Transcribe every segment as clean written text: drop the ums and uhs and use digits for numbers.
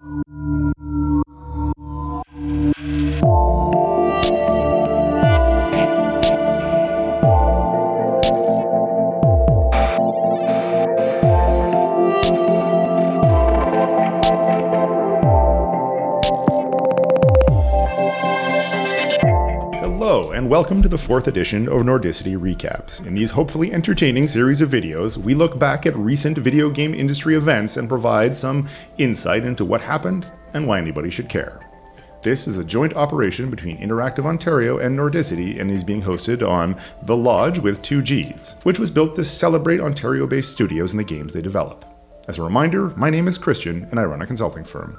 Hello, and welcome to the 4th edition of Nordicity Recaps. In these hopefully entertaining series of videos, we look back at recent video game industry events and provide some insight into what happened and why anybody should care. This is a joint operation between Interactive Ontario and Nordicity and is being hosted on The Lodge with 2 Gs, which was built to celebrate Ontario-based studios and the games they develop. As a reminder, my name is Christian and I run a consulting firm.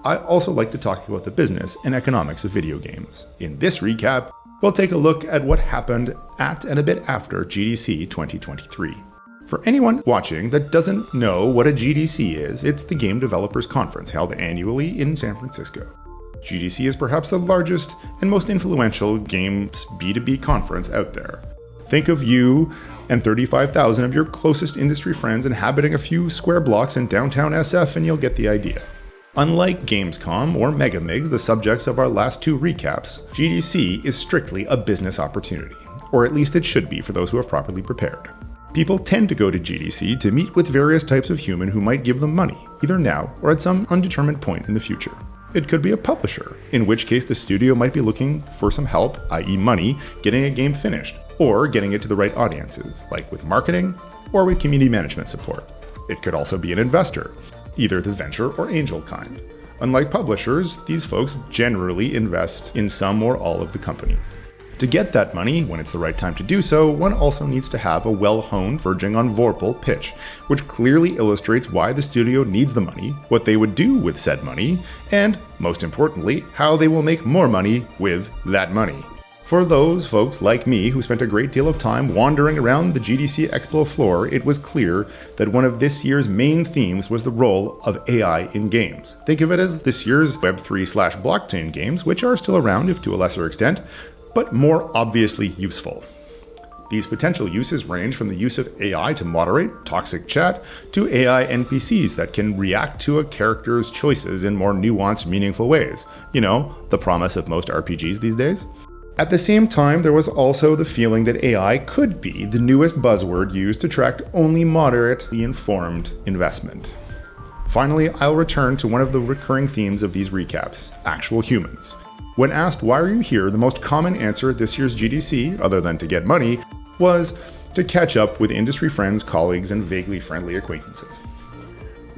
I also like to talk about the business and economics of video games. In this recap, we'll take a look at what happened at and a bit after GDC 2023. For anyone watching that doesn't know what a GDC is, it's the Game Developers Conference held annually in San Francisco. GDC is perhaps the largest and most influential games B2B conference out there. Think of you and 35,000 of your closest industry friends inhabiting a few square blocks in downtown SF and you'll get the idea. Unlike Gamescom or Megamigs, the subjects of our last 2 recaps, GDC is strictly a business opportunity, or at least it should be for those who have properly prepared. People tend to go to GDC to meet with various types of human who might give them money, either now or at some undetermined point in the future. It could be a publisher, in which case the studio might be looking for some help, i.e. money, getting a game finished, or getting it to the right audiences, like with marketing or with community management support. It could also be an investor, either the venture or angel kind. Unlike publishers, these folks generally invest in some or all of the company. To get that money, when it's the right time to do so, one also needs to have a well-honed, verging on vorpal pitch, which clearly illustrates why the studio needs the money, what they would do with said money, and, most importantly, how they will make more money with that money. For those folks like me who spent a great deal of time wandering around the GDC Expo floor, it was clear that one of this year's main themes was the role of AI in games. Think of it as this year's Web3/blockchain games, which are still around, if to a lesser extent, but more obviously useful. These potential uses range from the use of AI to moderate toxic chat to AI NPCs that can react to a character's choices in more nuanced, meaningful ways. You know, the promise of most RPGs these days. At the same time, there was also the feeling that AI could be the newest buzzword used to attract only moderately informed investment. Finally, I'll return to one of the recurring themes of these recaps, actual humans. When asked why are you here, the most common answer at this year's GDC, other than to get money, was to catch up with industry friends, colleagues, and vaguely friendly acquaintances.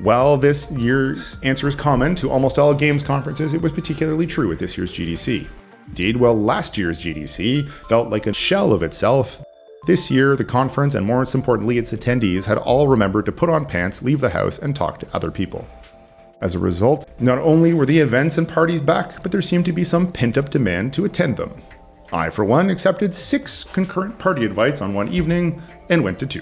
While this year's answer is common to almost all games conferences, it was particularly true at this year's GDC. Indeed, while last year's GDC felt like a shell of itself, this year the conference and most importantly its attendees had all remembered to put on pants, leave the house, and talk to other people. As a result, not only were the events and parties back, but there seemed to be some pent-up demand to attend them. I, for one, accepted 6 concurrent party invites on one evening and went to 2.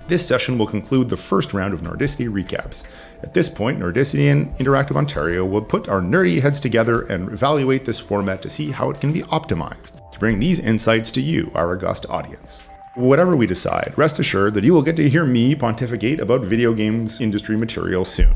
This session will conclude the first round of Nordicity Recaps. At this point, Nordicity and Interactive Ontario will put our nerdy heads together and evaluate this format to see how it can be optimized to bring these insights to you, our august audience. Whatever we decide, rest assured that you will get to hear me pontificate about video games industry material soon.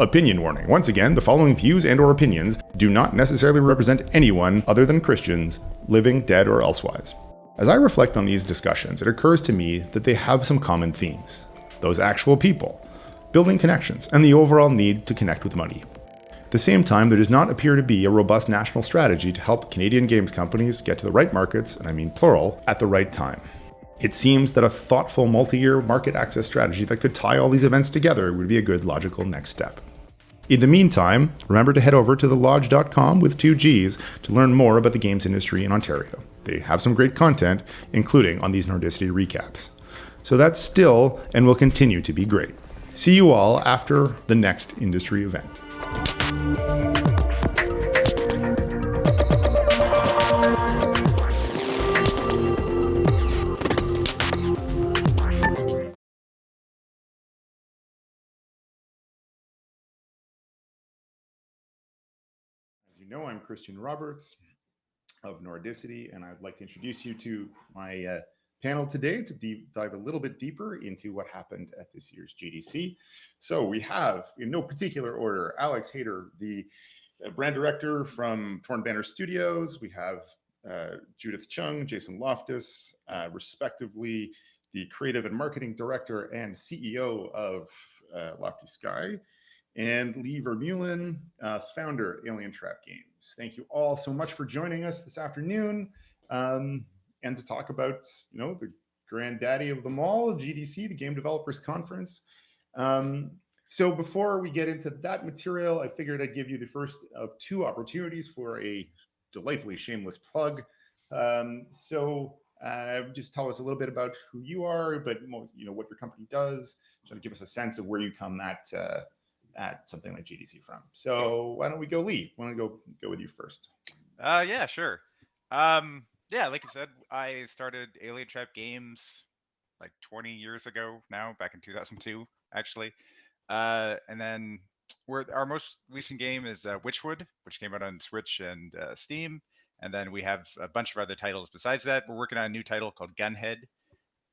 Opinion warning. Once again, the following views and/or opinions do not necessarily represent anyone other than Christians, living, dead, or elsewise. As I reflect on these discussions, it occurs to me that they have some common themes. Those actual people, building connections, and the overall need to connect with money. At the same time, there does not appear to be a robust national strategy to help Canadian games companies get to the right markets, and I mean plural, at the right time. It seems that a thoughtful multi-year market access strategy that could tie all these events together would be a good logical next step. In the meantime, remember to head over to thelodge.com with 2 Gs to learn more about the games industry in Ontario. They have some great content, including on these Nordicity recaps. So that's still and will continue to be great. See you all after the next industry event. As you know, I'm Christian Roberts of Nordicity, and I'd like to introduce you to my panel today to dive a little bit deeper into what happened at this year's GDC. So we have, in no particular order, Alex Hayter, the brand director from Torn Banner Studios. We have Judith Chung, Jason Loftus, respectively, the creative and marketing director and CEO of Lofty Sky, and Lee Vermeulen, founder, Alien Trap Games. Thank you all so much for joining us this afternoon, and to talk about, the granddaddy of them all, GDC, the Game Developers Conference. So before we get into that material, I figured I'd give you the first of two opportunities for a delightfully shameless plug. Just tell us a little bit about who you are, but what your company does, try to give us a sense of where you come at something like GDC from. So why don't we go, Lee? Why don't we go with you first? Yeah, sure. Like I said, I started Alien Trap Games like 20 years ago now, back in 2002, actually. And then our most recent game is Witchwood, which came out on Switch and Steam. And then we have a bunch of other titles besides that. We're working on a new title called Gunhead.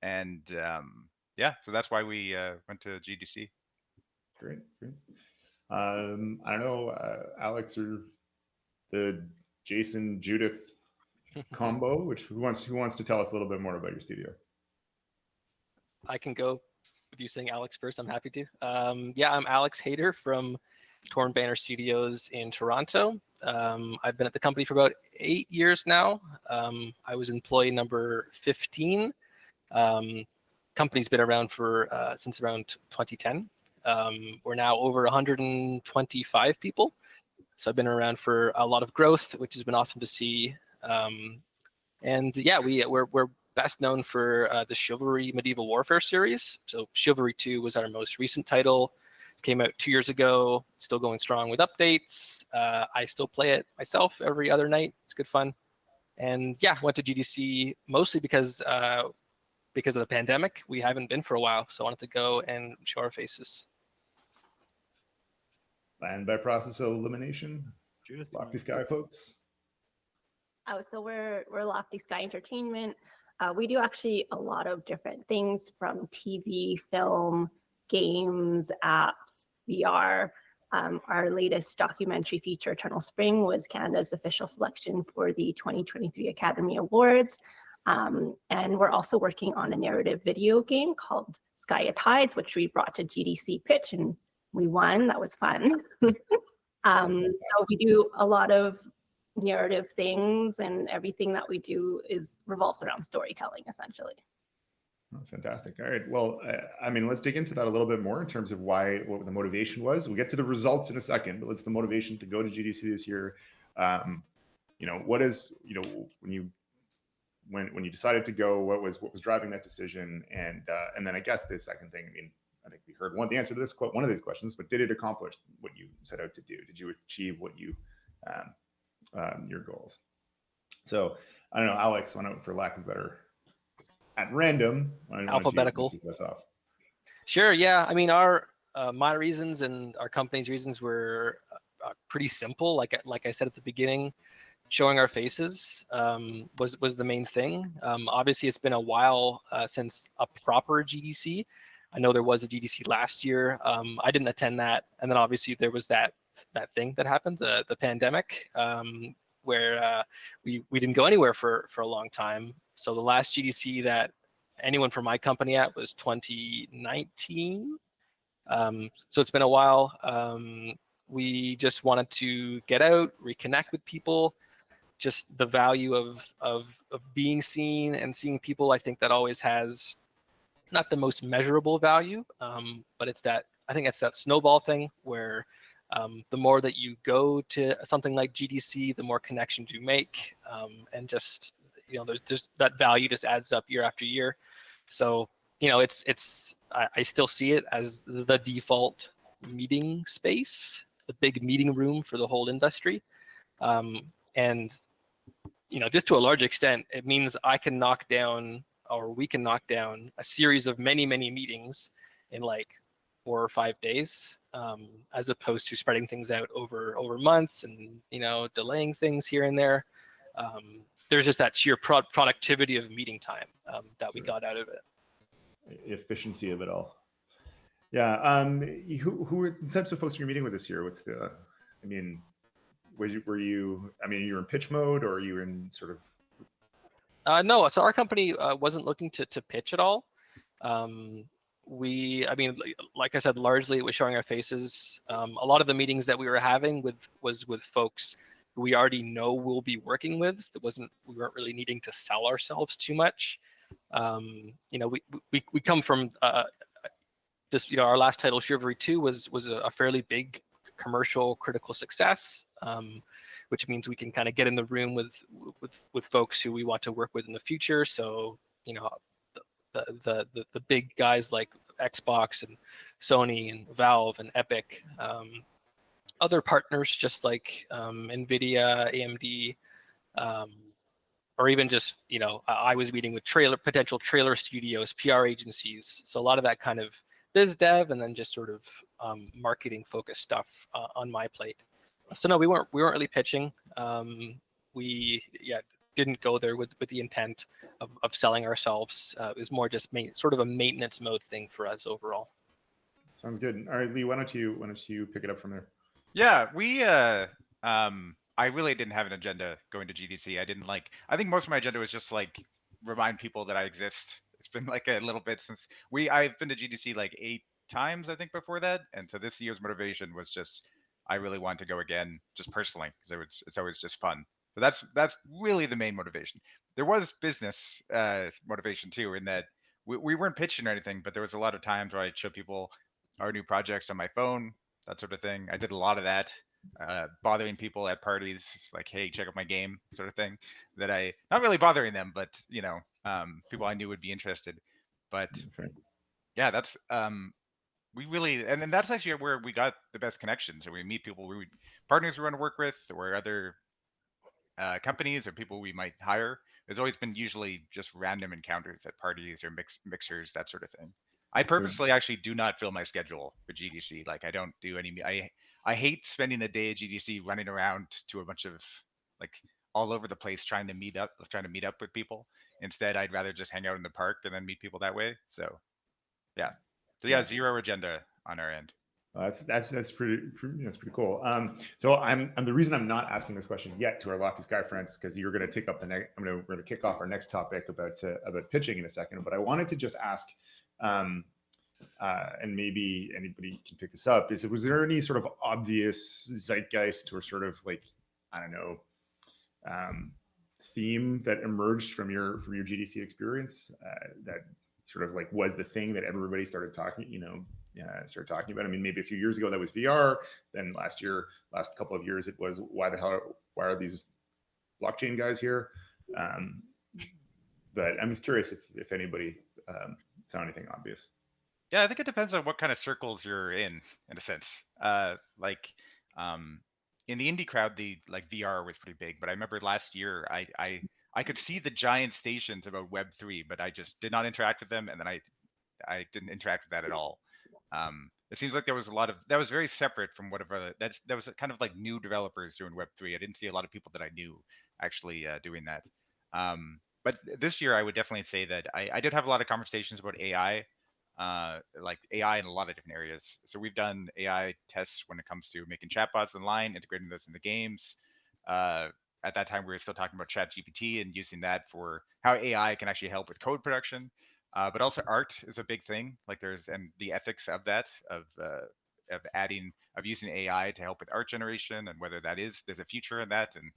And so that's why we went to GDC. Great. I don't know, Alex, or the Jason Judith combo, who wants to tell us a little bit more about your studio? I can go with you saying Alex first. I'm happy to. I'm Alex Hayter from Torn Banner Studios in Toronto. I've been at the company for about 8 years now. I was employee number 15. Company's been around for since around 2010. We're now over 125 people. So I've been around for a lot of growth, which has been awesome to see. We're best known for the Chivalry Medieval Warfare series. So Chivalry 2 was our most recent title. Came out 2 years ago, still going strong with updates. I still play it myself every other night. It's good fun. And went to GDC mostly because of the pandemic. We haven't been for a while, so I wanted to go and show our faces. And by process of elimination, Lofty Sky folks. Oh, so we're Lofty Sky Entertainment. We do actually a lot of different things, from TV, film, games, apps, VR. Our latest documentary feature, Eternal Spring, was Canada's official selection for the 2023 Academy Awards. And we're also working on a narrative video game called Sky of Tides, which we brought to GDC pitch, and we won. That was fun. So we do a lot of narrative things, and everything that we do revolves around storytelling, essentially. Oh, fantastic. All right. Well, let's dig into that a little bit more in terms of what the motivation was. We'll get to the results in a second, but what's the motivation to go to GDC this year? What is, when you decided to go, what was driving that decision? And then I guess the second thing, I think we heard the answer to one of these questions, but did it accomplish what you set out to do? Did you achieve what you your goals? So I don't know, Alex, why not, for lack of better, at random, alphabetical, kick us off? Sure. Yeah. Our my reasons and our company's reasons were pretty simple. Like I said at the beginning, showing our faces was the main thing. Obviously, it's been a while since a proper GDC. I know there was a GDC last year. I didn't attend that, and then obviously there was that thing that happened, the pandemic, where we didn't go anywhere for a long time. So the last GDC that anyone from my company at was 2019. So it's been a while. We just wanted to get out, reconnect with people. Just the value of being seen and seeing people. I think that always has not the most measurable value, but I think it's that snowball thing where the more that you go to something like GDC, the more connections you make, and just there's just that value just adds up year after year. So I still see it as the default meeting space. It's the big meeting room for the whole industry, and just to a large extent, it means we can knock down a series of many meetings in like 4 or 5 days, as opposed to spreading things out over months and delaying things here and there. there's just that sheer productivity of meeting time that we Sure. got out of it. Efficiency of it all. Yeah. Who are the types of folks you're meeting with this year? What's the? I mean, were you? I mean, you were in pitch mode, or are you in sort of? No, so our company wasn't looking to pitch at all. I mean, like I said, largely it was showing our faces. A lot of the meetings that we were having was with folks who we already know we'll be working with. We weren't really needing to sell ourselves too much. You know, we come from this. You know, our last title, Chivalry 2, was a fairly big commercial critical success, which means we can kind of get in the room with folks who we want to work with in the future. So, you know, the big guys like Xbox and Sony and Valve and Epic, other partners just like Nvidia, AMD, or even just, you know, I was meeting with potential trailer studios, PR agencies. So a lot of that kind of biz dev, and then just sort of marketing focused stuff on my plate. So no, we weren't really pitching. We didn't go there with the intent of selling ourselves. It was more just sort of a maintenance mode thing for us overall. Sounds good. All right, Lee, why don't you pick it up from there? Yeah, we I really didn't have an agenda going to GDC. I think most of my agenda was just like remind people that I exist. It's been like a little bit since I've been to GDC like 8 times, I think, before that. And so this year's motivation was just I really want to go again, just personally, because it's always just fun. So that's really the main motivation. There was business motivation too, in that we weren't pitching or anything, but there was a lot of times where I'd show people our new projects on my phone, that sort of thing. I did a lot of that, bothering people at parties, like, hey, check out my game, sort of thing. That I not really bothering them, but you know, people I knew would be interested. But Okay. yeah, that's we really, and then that's actually where we got the best connections. And we meet people, partners we want to work with, or other companies or people we might hire. There's always been usually just random encounters at parties or mixers, that sort of thing. I purposely actually do not fill my schedule for GDC. Like I don't do any. I hate spending a day at GDC running around to a bunch of like all over the place trying to meet up with people. Instead, I'd rather just hang out in the park and then meet people that way. So yeah. So yeah, zero agenda on our end. That's pretty cool. So I'm the reason I'm not asking this question yet to our Lofty Sky friends, because you're going to take up we're going to kick off our next topic about pitching in a second. But I wanted to just ask, and maybe anybody can pick this up. Was there any sort of obvious zeitgeist or sort of like, I don't know, theme that emerged from your GDC experience that sort of like was the thing that everybody started talking about? I mean, maybe a few years ago that was VR. Then last couple of years, it was why are these blockchain guys here? But I'm just curious if anybody saw anything obvious. Yeah, I think it depends on what kind of circles you're in a sense. In the indie crowd, the like VR was pretty big. But I remember last year, I could see the giant stations about Web3, but I just did not interact with them, and then I didn't interact with that at all. It seems like there was a lot of that was very separate from whatever that was kind of like new developers doing Web3. I didn't see a lot of people that I knew actually doing that. But this year, I would definitely say that I did have a lot of conversations about AI, like AI in a lot of different areas. So we've done AI tests when it comes to making chatbots online, integrating those in the games. At that time, we were still talking about ChatGPT and using that for how AI can actually help with code production. But also art is a big thing. Like and the ethics of that, of using AI to help with art generation, and whether there's a future in that, and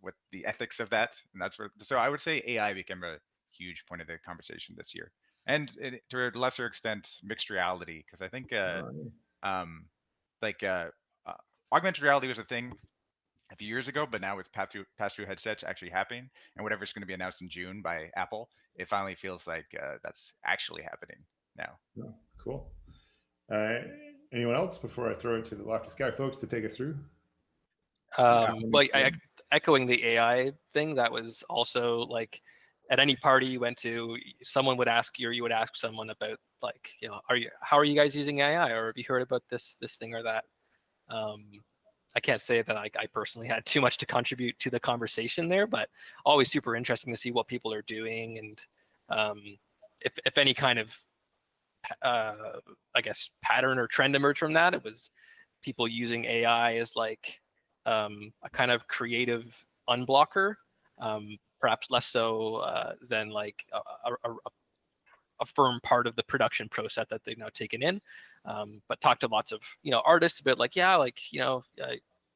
what the ethics of that, and that's where. So I would say AI became a huge point of the conversation this year, and to a lesser extent, mixed reality, because I think augmented reality was a thing a few years ago, but now with pass-through headsets actually happening, and whatever's going to be announced in June by Apple, it finally feels like that's actually happening now. Oh, cool. Anyone else before I throw it to the Lofty Sky folks to take us through? Well, echoing the AI thing, that was also like at any party you went to, someone would ask you, or you would ask someone about like, you know, how are you guys using AI, or have you heard about this thing or that? I can't say that I personally had too much to contribute to the conversation there, but always super interesting to see what people are doing, and if any kind of I guess pattern or trend emerged from that. It was people using AI as like a kind of creative unblocker, perhaps less so than like a firm part of the production process that they've now taken in. But talked to lots of artists about like, yeah, like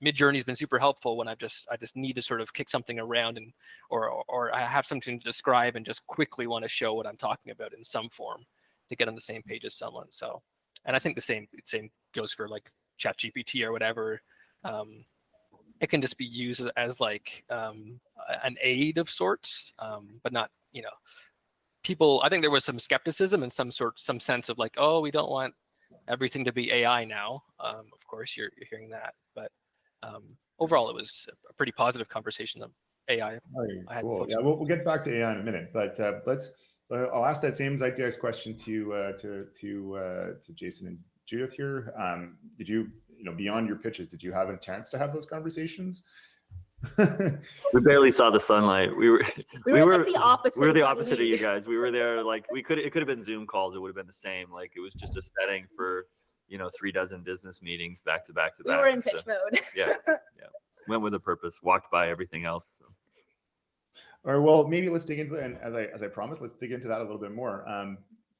Midjourney's been super helpful when I just need to sort of kick something around and or I have something to describe and just quickly want to show what I'm talking about in some form to get on the same page as someone. So, and I think the same goes for like ChatGPT or whatever. It can just be used as like an aid of sorts, but not people. I think there was some skepticism and some sense of like, oh, we don't want everything to be AI now. Of course, you're hearing that, but overall, it was a pretty positive conversation of AI. Right, cool. Yeah, we'll get back to AI in a minute, but let's. I'll ask that same zeitgeist question to Jason and Judith here. Did you, beyond your pitches, did you have a chance to have those conversations? We barely saw the sunlight. We were like the opposite. We were the opposite of you guys. We were there like it could have been Zoom calls. It would have been the same. Like it was just a setting for 36 business meetings back to back to back. We were in pitch mode. Yeah. Went with a purpose. Walked by everything else. So. All right. Well, maybe let's dig into, and as I promised, let's dig into that a little bit more.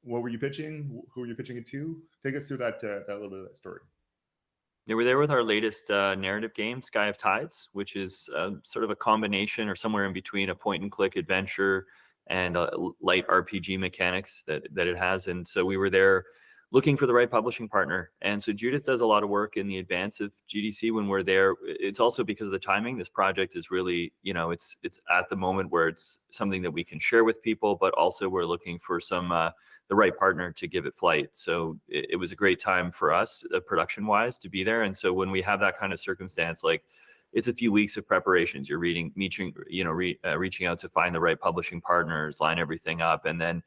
What were you pitching? Who were you pitching it to? Take us through that little bit of that story. Yeah, we're there with our latest narrative game, Sky of Tides, which is sort of a combination or somewhere in between a point-and-click adventure and light RPG mechanics that it has. And so we were there looking for the right publishing partner. And so Judith does a lot of work in the advance of GDC when we're there. It's also because of the timing. This project is really, it's at the moment where it's something that we can share with people, but also we're looking for the right partner to give it flight. So it was a great time for us, production wise, to be there. And so when we have that kind of circumstance, like it's a few weeks of preparations, you're reaching out to find the right publishing partners, line everything up. And then,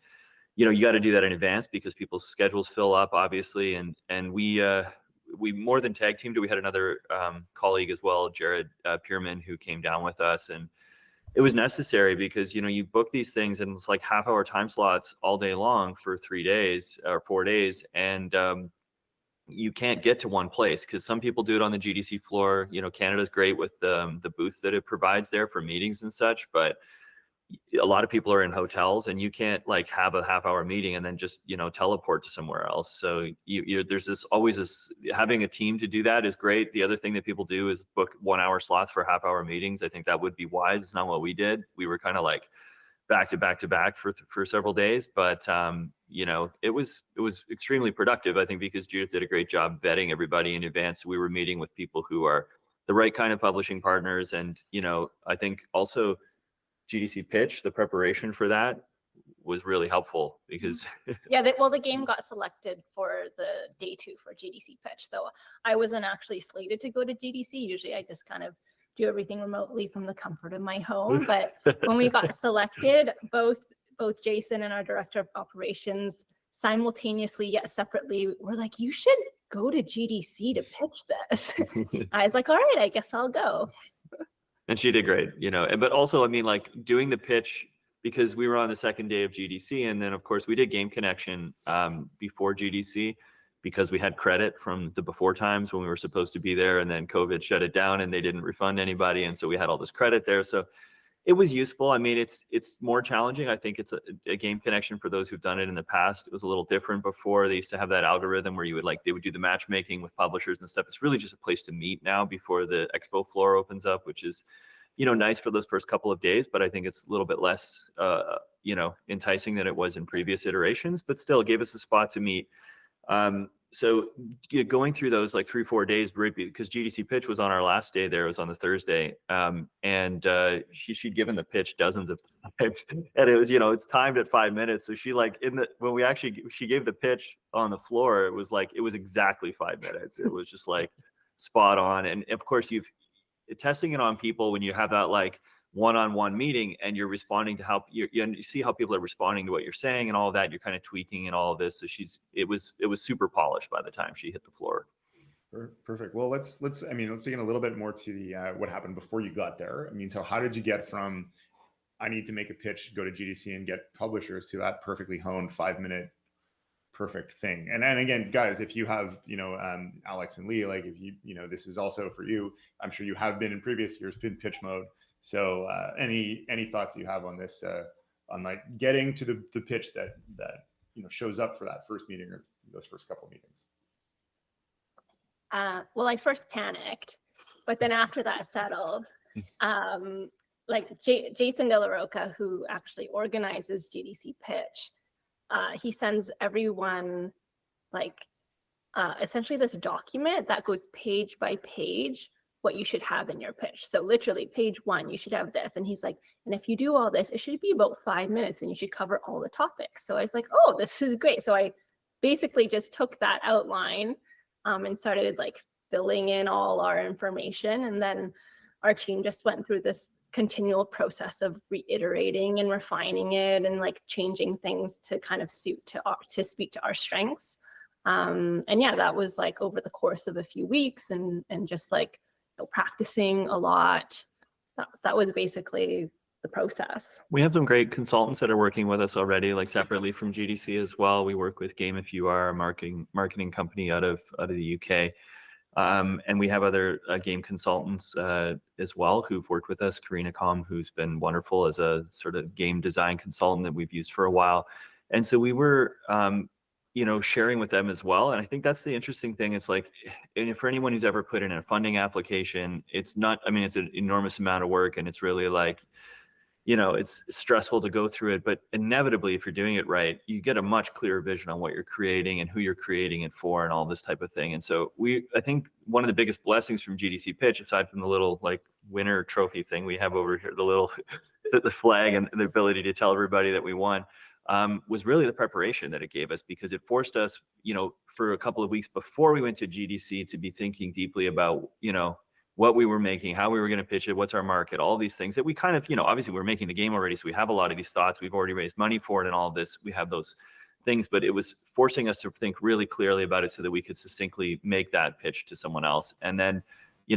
you got to do that in advance because people's schedules fill up, obviously. And we more than tag teamed. We had another colleague as well, Jared Pierman, who came down with us, and it was necessary because you book these things and it's like half-hour time slots all day long for 3 days or 4 days, and you can't get to one place because some people do it on the GDC floor. Canada's great with the booths that it provides there for meetings and such, but a lot of people are in hotels and you can't like have a half-hour meeting and then just teleport to somewhere else. So there's always this, having a team to do that is great. The other thing that people do is book 1 hour slots for half-hour meetings. I think that would be wise. It's not what we did. We were kind of like back to back for several days, but it was extremely productive, I think, because Judith did a great job vetting everybody in advance. We were meeting with people who are the right kind of publishing partners, and I think also GDC pitch, the preparation for that was really helpful because the game got selected for the day 2 for GDC pitch, so I wasn't actually slated to go to GDC. Usually I just kind of do everything remotely from the comfort of my home, but when we got selected, both Jason and our director of operations simultaneously yet separately were like, you should go to GDC to pitch this. I was like, all right, I guess I'll go. And she did great, but also, I mean, like doing the pitch, because we were on the second day of GDC. And then of course we did Game Connection before GDC because we had credit from the before times when we were supposed to be there, and then COVID shut it down and they didn't refund anybody. And so we had all this credit there. So it was useful. I mean, it's more challenging. I think it's a Game Connection for those who've done it in the past. It was a little different before. They used to have that algorithm where they would do the matchmaking with publishers and stuff. It's really just a place to meet now before the expo floor opens up, which is, nice for those first couple of days, but I think it's a little bit less, enticing than it was in previous iterations, but still gave us a spot to meet. So going through those like 3-4 days, because GDC pitch was on our last day there, it was on the Thursday. And she'd given the pitch dozens of times, and it was, it's timed at 5 minutes. So she she gave the pitch on the floor, it was exactly 5 minutes. It was just like spot on. And of course testing it on people when you have that like one-on-one meeting and you're responding to how you see how people are responding to what you're saying and all of that, you're kind of tweaking and all of this. So it was super polished by the time she hit the floor. Perfect. Well, let's dig in a little bit more to the what happened before you got there. I mean, so how did you get from I need to make a pitch, go to GDC and get publishers to that perfectly honed 5-minute perfect thing? And again, guys, if you have, Alex and Lee, like if this is also for you. I'm sure you have been in previous years in pitch mode. So any thoughts you have on this, on like getting to the pitch that shows up for that first meeting or those first couple of meetings? Well, I first panicked, but then after that settled, like Jason De La Roca, who actually organizes GDC Pitch, he sends everyone like essentially this document that goes page by page what you should have in your pitch. So literally page 1, you should have this. And he's like, and if you do all this, it should be about 5 minutes and you should cover all the topics. So I was like, oh, this is great. So I basically just took that outline and started like filling in all our information. And then our team just went through this continual process of reiterating and refining it and like changing things to kind of speak to our strengths. And yeah, that was like over the course of a few weeks and just like practicing a lot. That was basically the process. We have some great consultants that are working with us already, like separately from GDC as well. We work with Game If You Are, a marketing company out of the UK. And we have other game consultants as well who've worked with us. Karina Com, who's been wonderful as a sort of game design consultant that we've used for a while. And so we were, sharing with them as well. And I think that's the interesting thing. It's like, and for anyone who's ever put in a funding application, it's not, it's an enormous amount of work, and it's really like, it's stressful to go through it, but inevitably, if you're doing it right, you get a much clearer vision on what you're creating and who you're creating it for and all this type of thing. And so I think one of the biggest blessings from GDC Pitch, aside from the little like winner trophy thing we have over here, the little, the flag and the ability to tell everybody that we won, was really the preparation that it gave us, because it forced us, for a couple of weeks before we went to GDC to be thinking deeply about, what we were making, how we were going to pitch it, what's our market, all these things that we kind of, obviously we're making the game already. So we have a lot of these thoughts. We've already raised money for it and all of this. We have those things, but it was forcing us to think really clearly about it so that we could succinctly make that pitch to someone else. And then,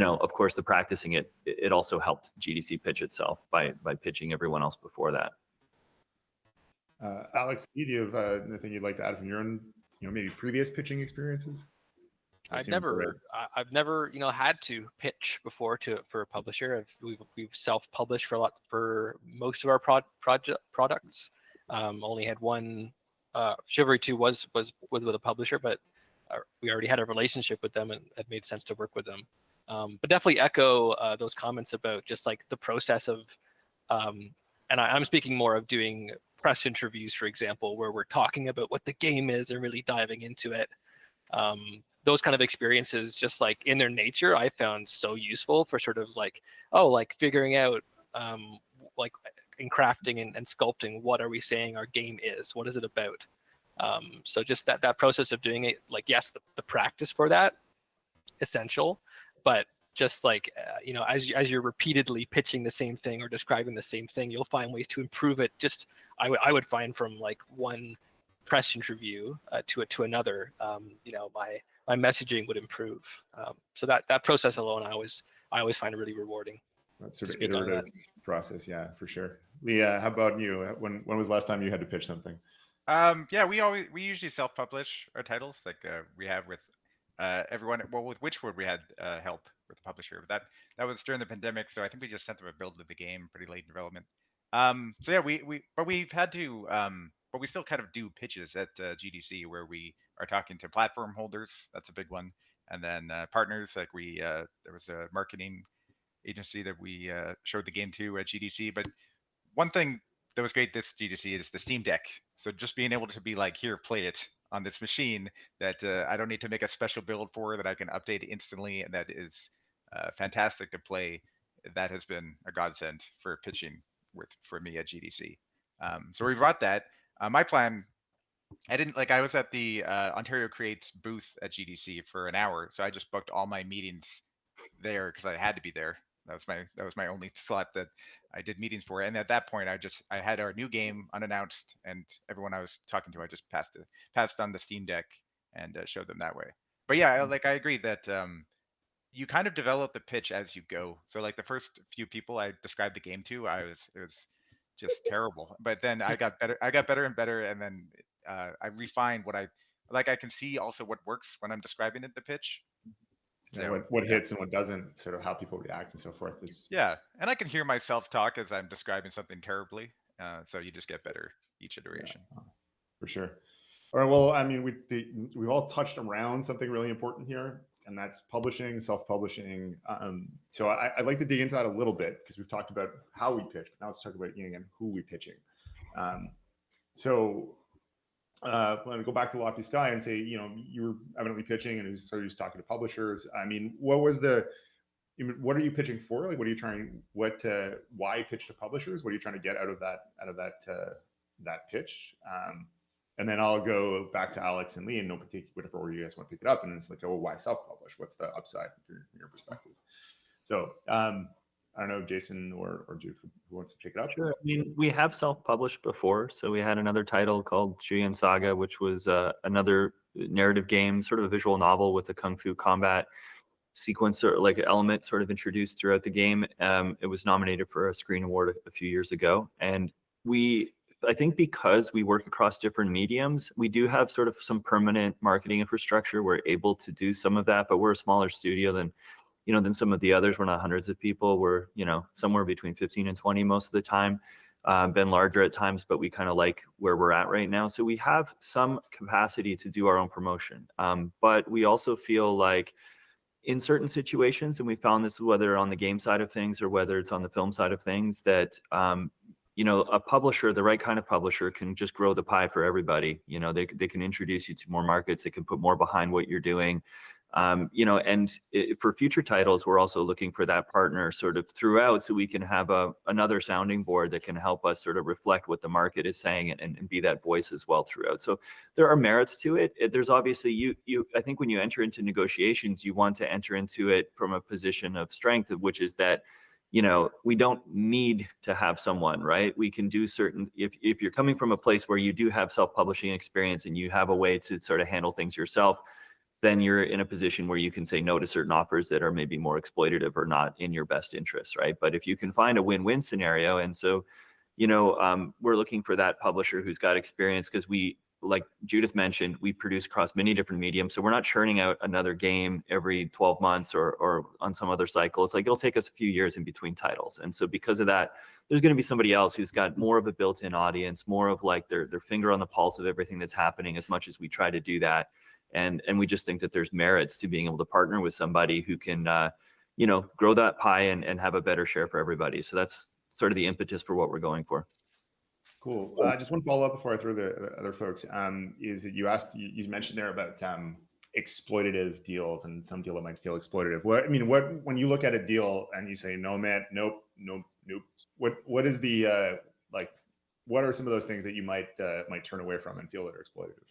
of course, the practicing it also helped GDC Pitch itself by pitching everyone else before that. Alex, do you have anything you'd like to add from your own, maybe previous pitching experiences? I've never had to pitch before for a publisher. We've self-published for most of our products. Only had one. Chivalry 2 was with a publisher, but we already had a relationship with them, and it made sense to work with them. But definitely echo those comments about just like the process of, and I'm speaking more of doing press interviews, for example, where we're talking about what the game is and really diving into it. Those kind of experiences, just like in their nature, I found so useful for sort of like, figuring out like in crafting and sculpting, what are we saying our game is? What is it about? So just that process of doing it, like, yes, the practice for that, essential, but just like, as you're repeatedly pitching the same thing or describing the same thing, you'll find ways to improve it. Just, I would find from like one press interview to another, my messaging would improve. So that process alone, I always find it really rewarding. That sort of iterative process, yeah, for sure. Leah, how about you? When was the last time you had to pitch something? Yeah, we usually self-publish our titles, like we have with everyone. Well, with Witchwood we had help with the publisher, but that was during the pandemic, so I think we just sent them a build of the game pretty late in development. So yeah, we've had to, but we still kind of do pitches at GDC where we are talking to platform holders. That's a big one, and then partners. Like there was a marketing agency that we showed the game to at GDC. But one thing that was great this GDC is the Steam Deck. So just being able to be like, here, play it on this machine that I don't need to make a special build for, that I can update instantly, and that is fantastic to play. That has been a godsend for pitching for me at GDC. So we brought that. My plan, I was at the Ontario Creates booth at GDC for an hour, so I just booked all my meetings there because I had to be there. That was my only slot that I did meetings for. And at that point, I had our new game unannounced, and everyone I was talking to, I just passed on the Steam Deck and showed them that way. but yeah, like I agree that you kind of develop the pitch as you go. So like the first few people I described the game to, it was just terrible. But then I got better. I got better and better, and then I refined what I like. I can see also what works when I'm describing it, the pitch. Yeah, So what hits and what doesn't, sort of how people react and so forth. yeah, and I can hear myself talk as I'm describing something terribly. So you just get better each iteration. Yeah, for sure. All right. Well, I mean, we've all touched around something really important here, and that's publishing, self-publishing. So I'd like to dig into that a little bit because we've talked about how we pitch, but now let's talk about again who we pitching. So let me go back to Lofty Sky and say, you were evidently pitching and so you're just talking to publishers. I mean, what are you pitching for? Like, what are you trying? Why pitch to publishers? What are you trying to get out of that pitch? And then I'll go back to Alex and Lee, and no particular whatever order you guys want to pick it up. And it's like, oh, why self-publish? What's the upside from your perspective? So I don't know, Jason or Jude, who wants to pick it up? Sure. I mean, we have self-published before. So we had another title called Juyan Saga, which was another narrative game, sort of a visual novel with a kung fu combat sequence or like an element sort of introduced throughout the game. It was nominated for a Screen Award a few years ago. And I think because we work across different mediums, we do have sort of some permanent marketing infrastructure. We're able to do some of that, but we're a smaller studio than some of the others. We're not hundreds of people. We're, somewhere between 15 and 20 most of the time. Been larger at times, but we kind of like where we're at right now. So we have some capacity to do our own promotion. But we also feel like in certain situations, and we found this whether on the game side of things or whether it's on the film side of things, that a publisher, the right kind of publisher, can just grow the pie for everybody. They can introduce you to more markets. They can put more behind what you're doing. For future titles, we're also looking for that partner sort of throughout, so we can have another sounding board that can help us sort of reflect what the market is saying and be that voice as well throughout. So there are merits to it. There's obviously I think when you enter into negotiations, you want to enter into it from a position of strength, which is that we don't need to have someone, right? We can do if you're coming from a place where you do have self-publishing experience and you have a way to sort of handle things yourself, then you're in a position where you can say no to certain offers that are maybe more exploitative or not in your best interest, right? But if you can find a win-win scenario, and so, we're looking for that publisher who's got experience, because like Judith mentioned, we produce across many different mediums. So we're not churning out another game every 12 months or on some other cycle. It's like it'll take us a few years in between titles. And so because of that, there's going to be somebody else who's got more of a built-in audience, more of like their finger on the pulse of everything that's happening, as much as we try to do that. And we just think that there's merits to being able to partner with somebody who can, grow that pie and have a better share for everybody. So that's sort of the impetus for what we're going for. Cool. Just one follow up before I throw the other folks. Is that you mentioned there about exploitative deals and some deal that might feel exploitative. When you look at a deal and you say no, man, nope. What is the what are some of those things that you might turn away from and feel that are exploitative?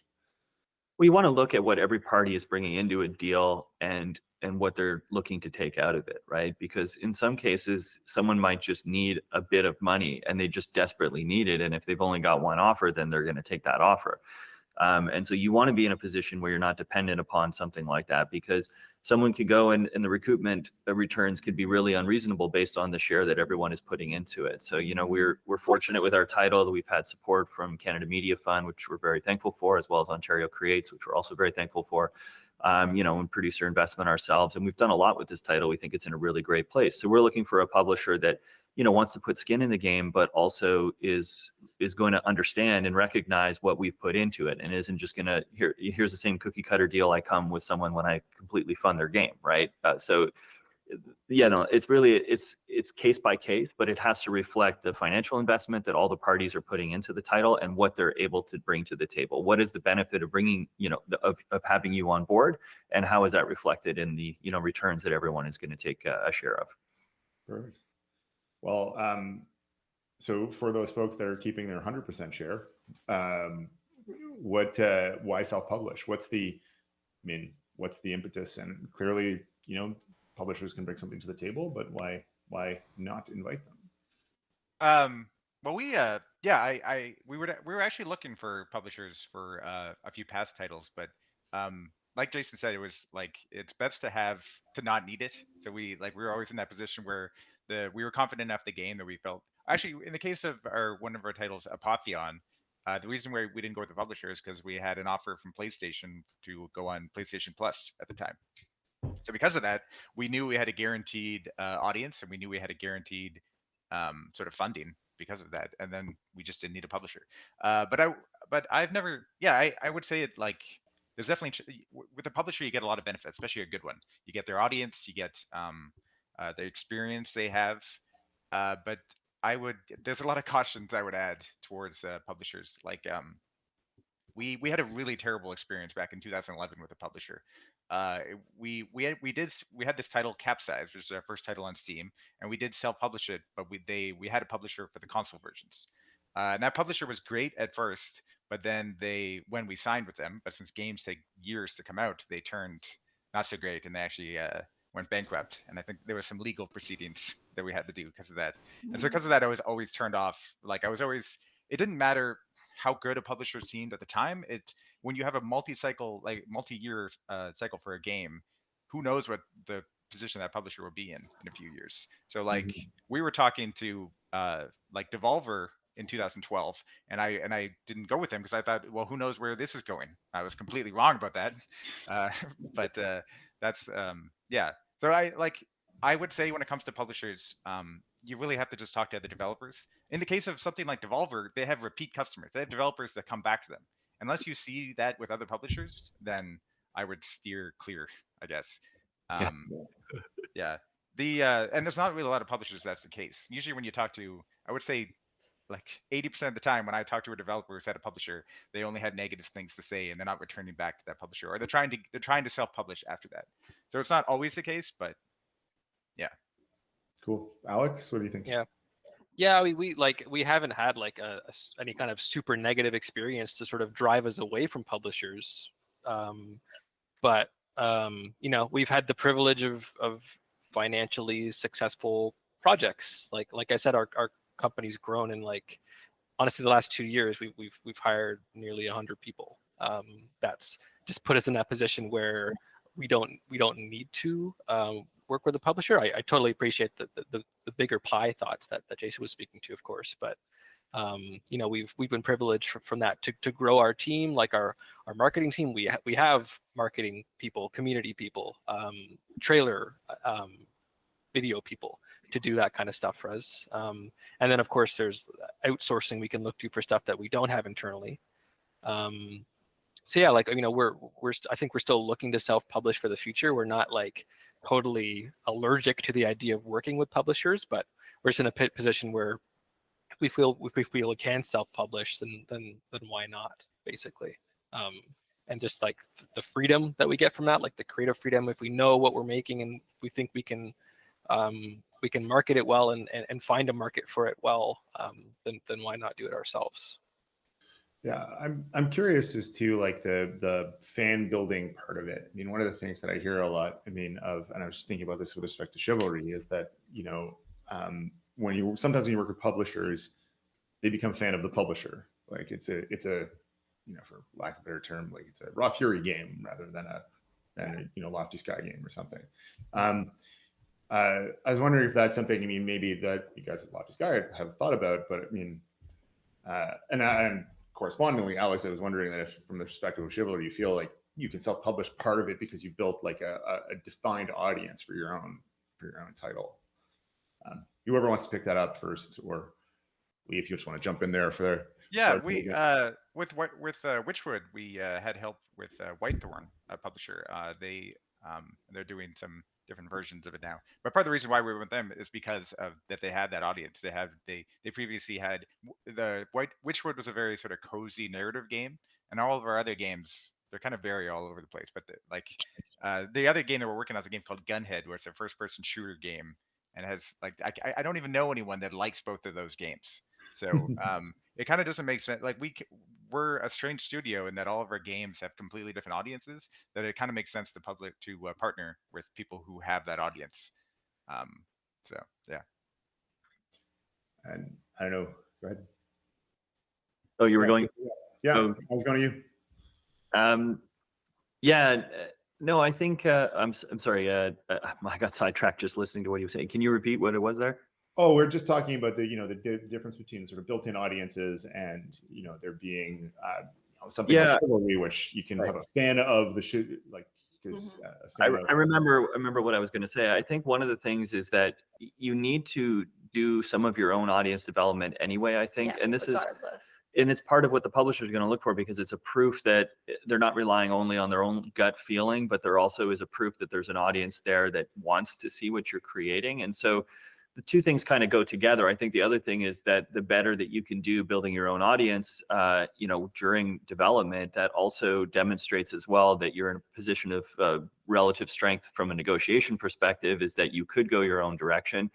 We want to look at what every party is bringing into a deal and what they're looking to take out of it, right? Because in some cases, someone might just need a bit of money and they just desperately need it. And if they've only got one offer, then they're going to take that offer. And so you want to be in a position where you're not dependent upon something like that, because someone could go and the recoupment returns could be really unreasonable based on the share that everyone is putting into it. So, we're fortunate with our title that we've had support from Canada Media Fund, which we're very thankful for, as well as Ontario Creates, which we're also very thankful for, and producer investment ourselves. And we've done a lot with this title. We think it's in a really great place. So we're looking for a publisher that, wants to put skin in the game, but also is going to understand and recognize what we've put into it, and isn't just going to here's the same cookie cutter deal I come with someone when I completely fund their game, right? It's case by case, but it has to reflect the financial investment that all the parties are putting into the title and what they're able to bring to the table. What is the benefit of bringing, of having you on board, and how is that reflected in the, returns that everyone is going to take a share of? Perfect. Well, so for those folks that are keeping their 100% share, why self-publish? What's the impetus? And clearly, publishers can bring something to the table, but why not invite them? Well, we were actually looking for publishers for a few past titles, but like Jason said, it was like it's best to not need it. So we were always in that position where we were confident enough the game that we felt actually in the case of one of our titles, Apotheon. The reason why we didn't go with the publisher is because we had an offer from PlayStation to go on PlayStation Plus at the time. So because of that, we knew we had a guaranteed audience, and we knew we had a guaranteed sort of funding because of that. And then we just didn't need a publisher. But I've never, yeah, I would say it like there's definitely with a publisher you get a lot of benefits, especially a good one. You get their audience, you get the experience they have. But there's a lot of cautions I would add towards publishers. Like we had a really terrible experience back in 2011 with a publisher. We had this title Capsize, which is our first title on Steam, and we did self-publish it, but we had a publisher for the console versions. And that publisher was great at first, but then when we signed with them, but since games take years to come out, they turned not so great, and they actually went bankrupt. And I think there was some legal proceedings that we had to do because of that. And so because of that, I was always turned off. Like it didn't matter how good a publisher seemed at the time. When you have a multi-year cycle for a game, who knows what the position that publisher will be in a few years. So we were talking to Devolver in 2012, and I didn't go with them because I thought, well, who knows where this is going. I was completely wrong about that. But that's yeah. So I would say when it comes to publishers, you really have to just talk to other developers. In the case of something like Devolver, they have repeat customers. They have developers that come back to them. Unless you see that with other publishers, then I would steer clear, I guess. Yeah. And there's not really a lot of publishers that's the case. Usually when you talk to, I would say like 80% of the time when I talk to a developer who's at a publisher, they only had negative things to say and they're not returning back to that publisher, or they're trying to self-publish after that. So it's not always the case, but yeah. Cool. Alex, what do you think? Yeah, we haven't had like any kind of super negative experience to sort of drive us away from publishers. But we've had the privilege of financially successful projects. Like I said, our company's grown in honestly the last 2 years we've hired nearly 100 people. That's just put us in that position where we don't need to work with a publisher. I totally appreciate the bigger pie thoughts that Jason was speaking to, of course, but we've been privileged from that to grow our team, like our marketing team. We have marketing people, community people, trailer video people to do that kind of stuff for us. And then of course there's outsourcing we can look to for stuff that we don't have internally. So yeah, I think we're still looking to self-publish for the future. We're not totally allergic to the idea of working with publishers, but we're just in a position where if we feel we can self-publish, then why not, basically. And just the freedom that we get from that, the creative freedom, if we know what we're making and we think we can market it well and find a market for it well, then why not do it ourselves? Yeah, I'm curious as to the fan building part of it. I mean, one of the things that I hear a lot, and I was just thinking about this with respect to Chivalry, is that sometimes when you work with publishers, they become fan of the publisher. It's a for lack of a better term, it's a Raw Fury game rather than a Lofty Sky game or something. I was wondering if that's something, maybe that you guys at Lofty Sky have thought about, but and correspondingly, Alex, I was wondering that if from the perspective of Chivalry, you feel like you can self-publish part of it because you built a defined audience for your own title. Whoever wants to pick that up first, or Lee, if you just want to jump in there for. Yeah, we with Witchwood, we had help with Whitethorn, a publisher. They're doing some different versions of it now. But part of the reason why we went with them is because of that they had that audience. They previously had Witchwood was a very sort of cozy narrative game, and all of our other games, they're kind of vary all over the place. But the other game that we're working on is a game called Gunhead, where it's a first-person shooter game, and it has I don't even know anyone that likes both of those games. So it kind of doesn't make sense. We're a strange studio in that all of our games have completely different audiences, that it kind of makes sense to partner with people who have that audience. So yeah. And I don't know. Go ahead. Oh, you were going? Yeah, Oh. I was going to you. Yeah. No, I think I'm sorry. I got sidetracked just listening to what you were saying. Can you repeat what it was there? Oh, we're just talking about the difference between sort of built-in audiences and there being something like Yeah. chivalry, which you can Right. have a fan of the shit, like because a fan of. I remember what I was going to say. I think one of the things is that you need to do some of your own audience development anyway, I think. Yeah, And this is, regardless. and it's part of what the publisher is going to look for, because it's a proof that they're not relying only on their own gut feeling, but there also is a proof that there's an audience there that wants to see what you're creating. And so the two things kind of go together. I think the other thing is that the better that you can do building your own audience, during development, that also demonstrates as well that you're in a position of relative strength from a negotiation perspective, is that you could go your own direction.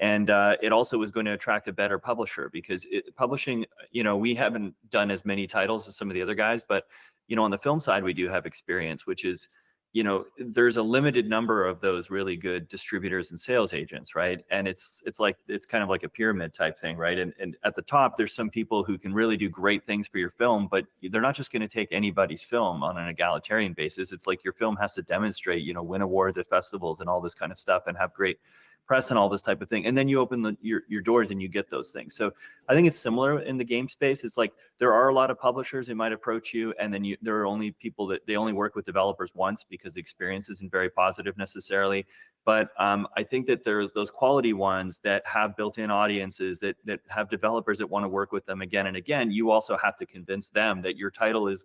And it also is going to attract a better publisher, because publishing, we haven't done as many titles as some of the other guys, but, on the film side, we do have experience, which is, there's a limited number of those really good distributors and sales agents, right? And it's kind of like a pyramid type thing, right? And at the top, there's some people who can really do great things for your film, but they're not just going to take anybody's film on an egalitarian basis. It's like your film has to demonstrate, win awards at festivals and all this kind of stuff, and have great press and all this type of thing. And then you open your doors and you get those things. So I think it's similar in the game space. It's like there are a lot of publishers who might approach you, and then there are only people that they only work with developers once, because the experience isn't very positive necessarily. But I think that there's those quality ones that have built-in audiences, that have developers that want to work with them again and again. You also have to convince them that your title is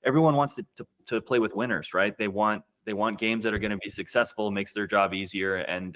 everyone wants to play with winners, right? They want games that are going to be successful, makes their job easier, and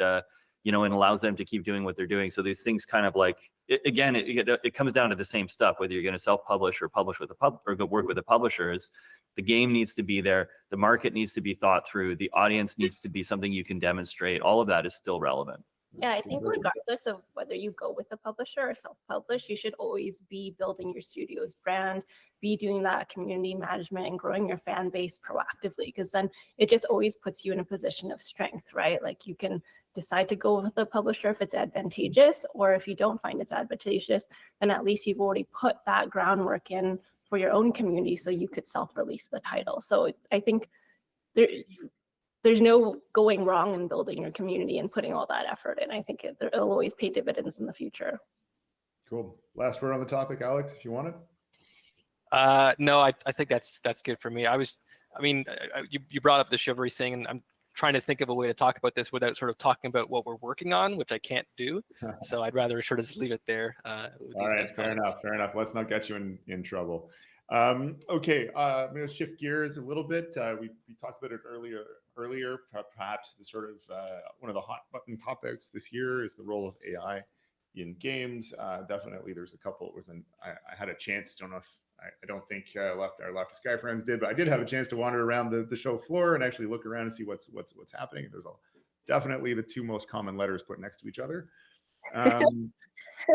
and allows them to keep doing what they're doing. So these things kind of like, it comes down to the same stuff, whether you're going to self-publish or publish with or go work with a publisher. Is the game needs to be there, the market needs to be thought through, the audience needs to be something you can demonstrate. All of that is still relevant. Yeah, I think regardless of whether you go with a publisher or self-publish, you should always be building your studio's brand, be doing that community management and growing your fan base proactively, because then it just always puts you in a position of strength, right? Like you can decide to go with a publisher if it's advantageous, or if you don't find it's advantageous, then at least you've already put that groundwork in for your own community so you could self-release the title. So I think there's no going wrong in building your community and putting all that effort in. I think it'll always pay dividends in the future. Cool. Last word on the topic, Alex, if you want it. No, I think that's good for me. You brought up the chivalry thing, and I'm trying to think of a way to talk about this without sort of talking about what we're working on, which I can't do. So I'd rather sort of just leave it there. All right, fair enough. Let's not get you in trouble. Okay, I'm going to shift gears a little bit. We talked about it earlier. Perhaps the sort of one of the hot button topics this year is the role of AI in games. Definitely, there's a couple. I had a chance. I don't think our Lofty Sky friends did, but I did have a chance to wander around the show floor and actually look around and see what's happening. There's definitely the two most common letters put next to each other. And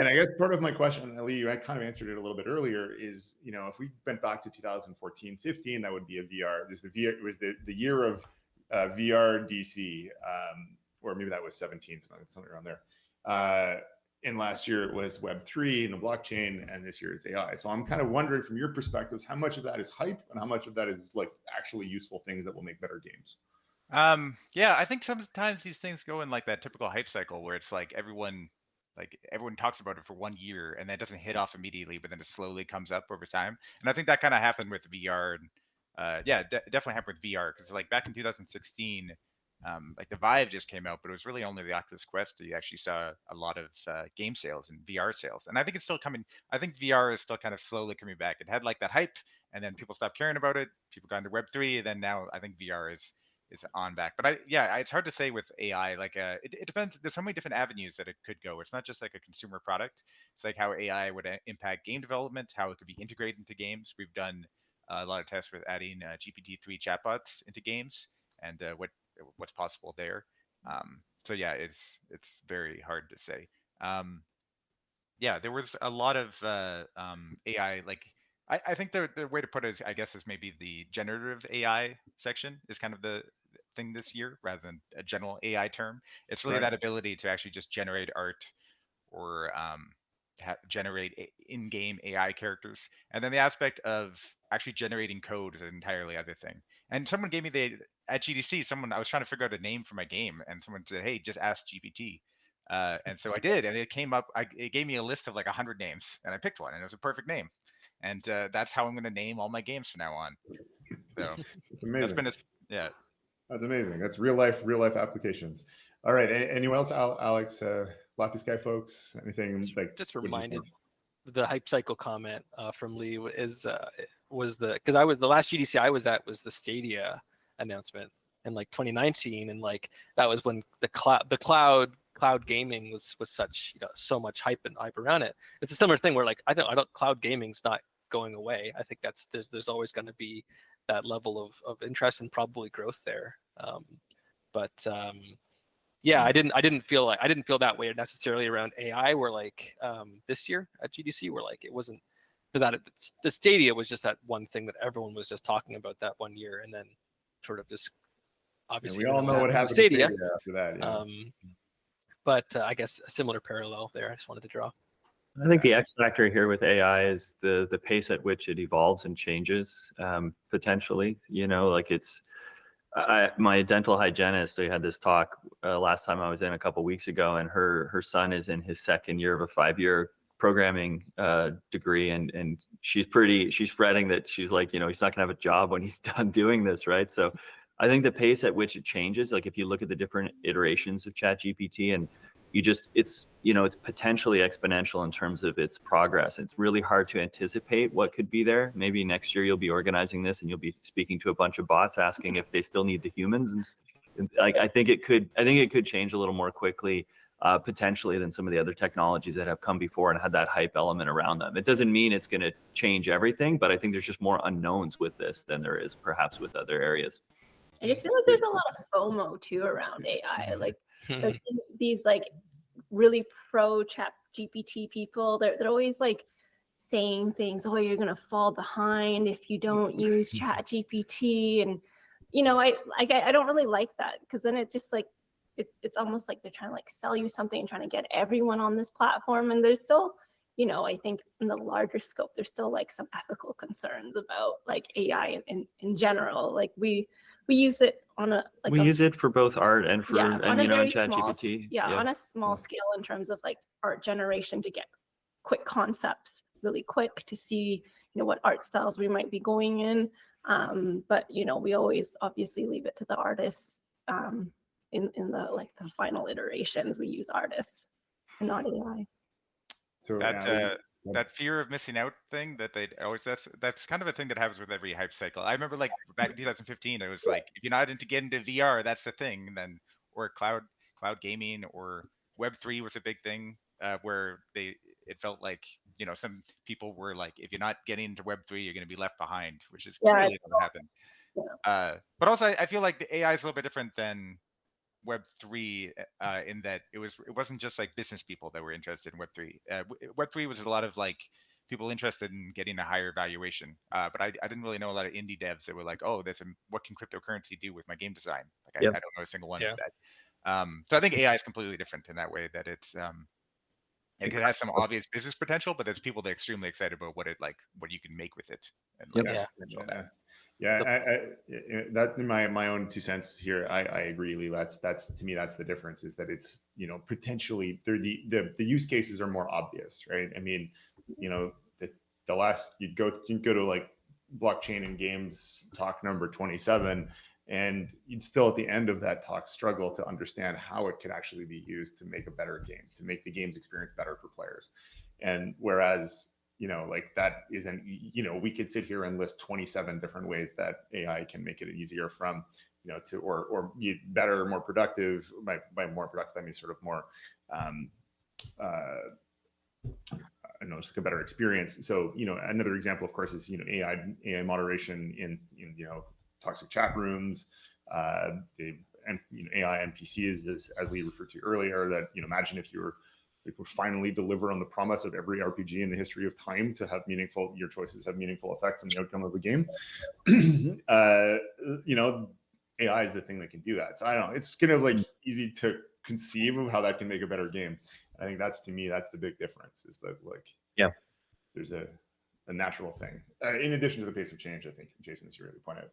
I guess part of my question, Ali, you kind of answered it a little bit earlier, is if we went back to 2014-15, that would be a VR. It was the year of VR DC, or maybe that was 17, something around there. And last year it was Web3 and the blockchain, and this year it's AI. So I'm kind of wondering, from your perspectives, how much of that is hype and how much of that is like actually useful things that will make better games? Yeah, I think sometimes these things go in like that typical hype cycle where it's like everyone talks about it for 1 year and then it doesn't hit off immediately, but then it slowly comes up over time. And I think that kind of happened with VR. And definitely happened with VR, because like back in 2016, like the Vive just came out, but it was really only the Oculus Quest that you actually saw a lot of game sales and VR sales. And I think it's still coming. I think VR is still kind of slowly coming back. It had like that hype, and then people stopped caring about it. People got into Web3, and then now I think VR is on back. But it's hard to say with AI. Like it depends. There's so many different avenues that it could go. It's not just like a consumer product. It's like how AI would impact game development, how it could be integrated into games. We've done a lot of tests with adding GPT-3 chatbots into games, and what's possible there. So yeah, it's very hard to say. There was a lot of AI. Like I think the way to put it, I guess, is maybe the generative AI section is kind of the thing this year, rather than a general AI term. It's really Right. that ability to actually just generate art, or generate in-game AI characters, and then the aspect of actually generating code is an entirely other thing. And someone gave me at GDC, I was trying to figure out a name for my game, and someone said, "Hey, just ask GPT." And so I did, and it came up. It gave me a list of like 100 names, and I picked one, and it was a perfect name. And that's how I'm going to name all my games from now on. So It's amazing. Yeah. That's amazing. That's real life applications. All right. Anyone else? Alex, Lofty Sky folks, anything like? Just reminded the hype cycle comment from Lee was because the last GDC I was at was the Stadia announcement in like 2019, and like that was when the cloud gaming was such so much hype around it. It's a similar thing where like I don't cloud gaming's not going away. I think there's always going to be that level of interest and probably growth there. Yeah, I didn't feel that way necessarily around AI. Where like this year at GDC, where like it wasn't that the Stadia was just that one thing that everyone was just talking about that one year, and then sort of just obviously we all know what happened to Stadia after that. Yeah. But I guess a similar parallel there. I just wanted to draw. I think the X factor here with AI is the pace at which it evolves and changes, potentially. Like my dental hygienist, they had this talk last time I was in a couple of weeks ago, and her son is in his second year of a 5-year programming degree, and she's fretting that she's like, he's not gonna have a job when he's done doing this, right? So I think the pace at which it changes, like if you look at the different iterations of ChatGPT, and it's potentially exponential in terms of its progress. It's really hard to anticipate what could be there. Maybe next year you'll be organizing this and you'll be speaking to a bunch of bots asking if they still need the humans. And like, I think it could change a little more quickly, potentially, than some of the other technologies that have come before and had that hype element around them. It doesn't mean it's going to change everything, but I think there's just more unknowns with this than there is perhaps with other areas. I just feel like there's a lot of FOMO too around AI. Like these like really pro ChatGPT people, they're always like saying things, oh, you're gonna fall behind if you don't use ChatGPT, and I don't really like that, because then it just like it's almost like they're trying to like sell you something and trying to get everyone on this platform. And there's still, I think in the larger scope, there's still like some ethical concerns about like AI in general. Like we use it on use it for both art and for and ChatGPT. On a small scale in terms of like art generation, to get quick concepts really quick, to see what art styles we might be going in. But we always obviously leave it to the artists. In the final iterations, we use artists and not AI. So that fear of missing out thing that they'd always, that's kind of a thing that happens with every hype cycle. I remember like back in 2015, it was like, if you're not into getting into VR, that's the thing. And then, or cloud gaming, or Web3 was a big thing, where it felt like, some people were like, if you're not getting into Web3, you're going to be left behind, which is clearly what happened. But also I feel like the AI is a little bit different than Web3 in that it wasn't just like business people that were interested in Web3. Web3 was a lot of like people interested in getting a higher valuation. But I didn't really know a lot of indie devs that were like, oh, what can cryptocurrency do with my game design? Like I don't know a single one of that. So I think AI is completely different in that way, that it has some obvious business potential, but there's people that are extremely excited about what you can make with it. And that in my own 2 cents here, I agree, Lee. That's to me, that's the difference, is that it's potentially the use cases are more obvious, right? I mean, the last you'd go to like blockchain and games talk number 27, and you'd still at the end of that talk struggle to understand how it could actually be used to make a better game, to make the game's experience better for players. And whereas like that isn't, we could sit here and list 27 different ways that AI can make it easier, from, to, or be better, more productive. By more productive, I mean sort of more, just like a better experience. So, another example, of course, is, AI moderation in toxic chat rooms, AI NPCs, as Lee referred to earlier, that, imagine if you would finally deliver on the promise of every RPG in the history of time to have your choices have meaningful effects on the outcome of a game. AI is the thing that can do that. So I don't know, it's kind of like easy to conceive of how that can make a better game. I think that's, to me, that's the big difference, is that like, Yeah. there's a natural thing in addition to the pace of change. I think, Jason, as you really point out.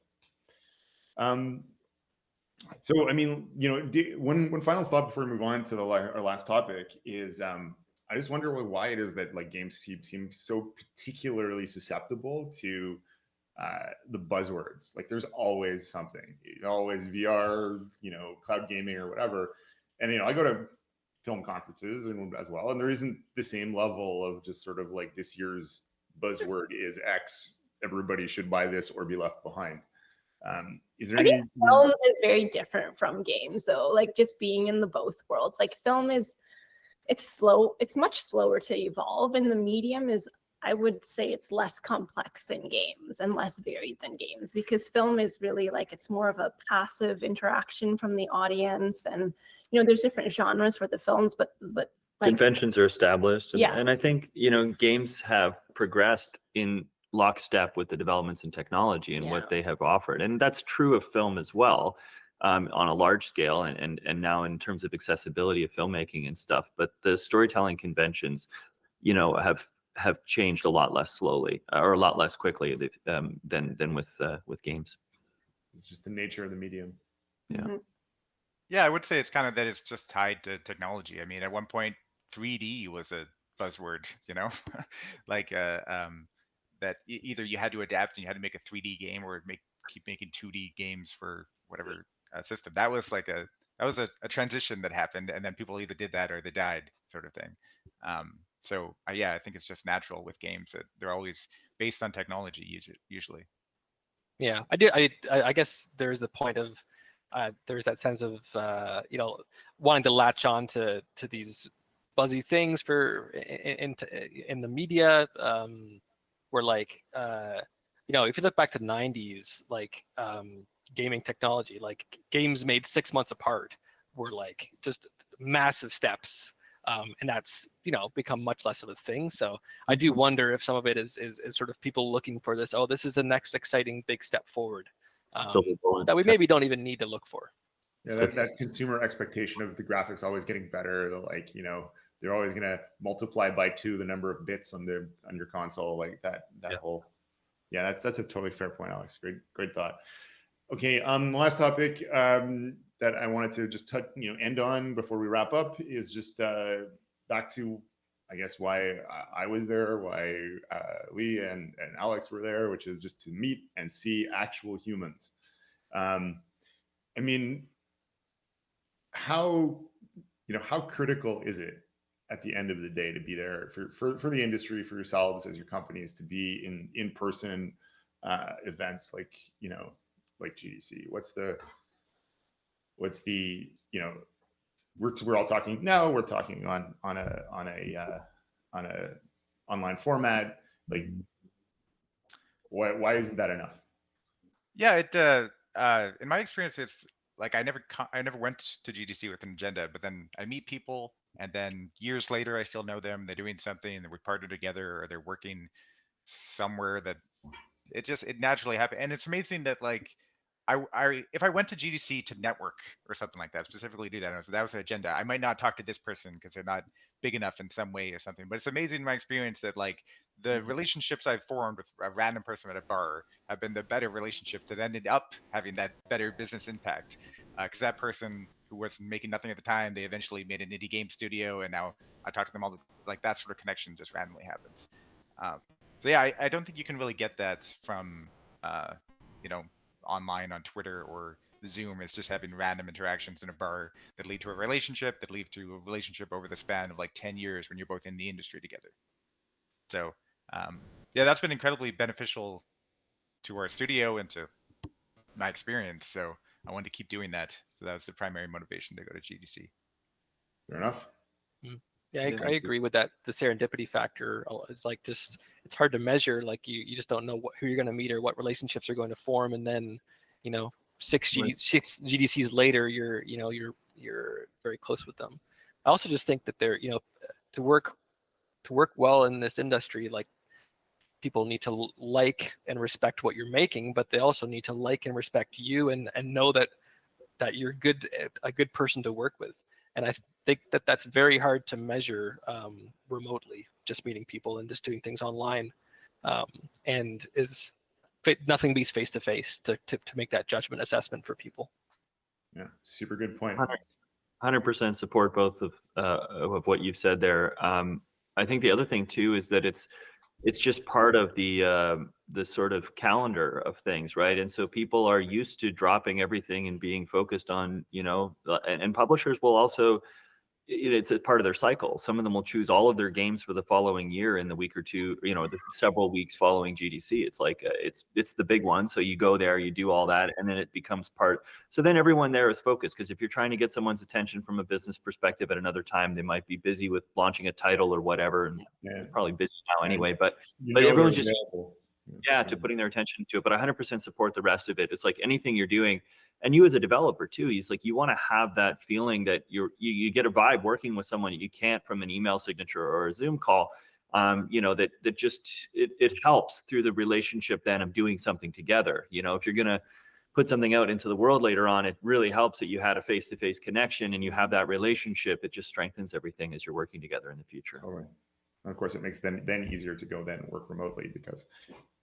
So, I mean, you know, one final thought before we move on to our last topic is, I just wonder why it is that like games seem so particularly susceptible to the buzzwords. Like, there's always something, always VR, you know, cloud gaming or whatever. And, you know, I go to film conferences and as well, and there isn't the same level of just sort of like, this year's buzzword is X, everybody should buy this or be left behind. Is there I any think films is very different from games, though. Like, just being in the both worlds, like film is, it's slow, it's much slower to evolve, and the medium is, I would say, it's less complex than games and less varied than games, because film is really like, it's more of a passive interaction from the audience. And, you know, there's different genres for the films, but like, Conventions are established. And, Yeah. and I think, you know, games have progressed in lockstep with the developments in technology and Yeah. what they have offered. And that's true of film as well, on a large scale, and now in terms of accessibility of filmmaking and stuff. But the storytelling conventions, you know, have changed a lot less slowly, or a lot less quickly than with games. It's just the nature of the medium. Yeah. Mhm. Yeah, I would say it's kind of that it's just tied to technology. I mean, at one point, 3D was a buzzword, you know, like that either you had to adapt and you had to make a 3D game, or keep making 2D games for whatever system. That was like a transition that happened, and then people either did that or they died, sort of thing. So yeah, I think it's just natural with games that they're always based on technology usually. Yeah, I do. I guess there's the point of there's that sense of you know, wanting to latch on to these buzzy things for in the media, where like you know, if you look back to '90s, like gaming technology, like games made 6 months apart were like just massive steps. And that's, you know, become much less of a thing. So I do wonder if some of it is sort of people looking for this, oh, this is the next exciting big step forward, Silver bullet. that we maybe don't even need to look for. Yeah, that consumer expectation of the graphics always getting better. Like, you know, they're always going to multiply by 2 the number of bits on your console, like that Yeah. whole. Yeah, that's a totally fair point, Alex. Great thought. Okay, last topic that I wanted to just end on before we wrap up is just back to, I guess, why I was there, why Lee and Alex were there, which is just to meet and see actual humans. I mean, how critical is it at the end of the day to be there for the industry, for yourselves as your companies, to be in person events like, you know, like GDC? What's the you know, we're all talking now, we're talking on a online format. Like, why isn't that enough? Yeah, in my experience, it's like I never went to GDC with an agenda, but then I meet people, and then years later I still know them. They're doing something, and we're partnered together, or they're working somewhere that it naturally happened. And it's amazing that like if I went to GDC to network or something like that, specifically do that, that was the agenda, I might not talk to this person because they're not big enough in some way or something. But it's amazing in my experience that like the relationships I've formed with a random person at a bar have been the better relationships that ended up having that better business impact. Because that person who was making nothing at the time, they eventually made an indie game studio, and now I talk to them all. Like that sort of connection just randomly happens. So yeah, I don't think you can really get that from you know, online on Twitter or Zoom. It's just having random interactions in a bar that lead to a relationship, that lead to a relationship over the span of like 10 years when you're both in the industry together. So yeah, that's been incredibly beneficial to our studio and to my experience. So I wanted to keep doing that. So that was the primary motivation to go to GDC. Fair enough. Yeah, I agree with that. The serendipity factor is like just, it's hard to measure. Like you just don't know who you're going to meet or what relationships are going to form. And then, you know, six GDCs later, you're very close with them. I also just think that they're, you know, to work well in this industry, like people need to like and respect what you're making, but they also need to like and respect you and know that you're a good person to work with. And I think that that's very hard to measure remotely, just meeting people and just doing things online. And nothing beats face-to-face to make that judgment assessment for people. Yeah, super good point. 100% support both of what you've said there. I think the other thing too is that it's just part of the sort of calendar of things, right? And so people are used to dropping everything and being focused on, and publishers will also, it's a part of their cycle. Some of them will choose all of their games for the following year in the week or two, the several weeks following GDC. It's like it's the big one. So you go there, you do all that, and then it becomes part. So then everyone there is focused, because if you're trying to get someone's attention from a business perspective at another time, they might be busy with launching a title or whatever, and they're probably busy now anyway. But everyone's just to putting their attention to it. But I 100% support the rest of it. It's like anything you're doing. And you as a developer too, it's like you want to have that feeling that you get a vibe working with someone that you can't from an email signature or a Zoom call. That just it helps through the relationship then of doing something together. If you're gonna put something out into the world later on, it really helps that you had a face-to-face connection and you have that relationship. It just strengthens everything as you're working together in the future. All right. And of course, it makes then easier to go then work remotely, because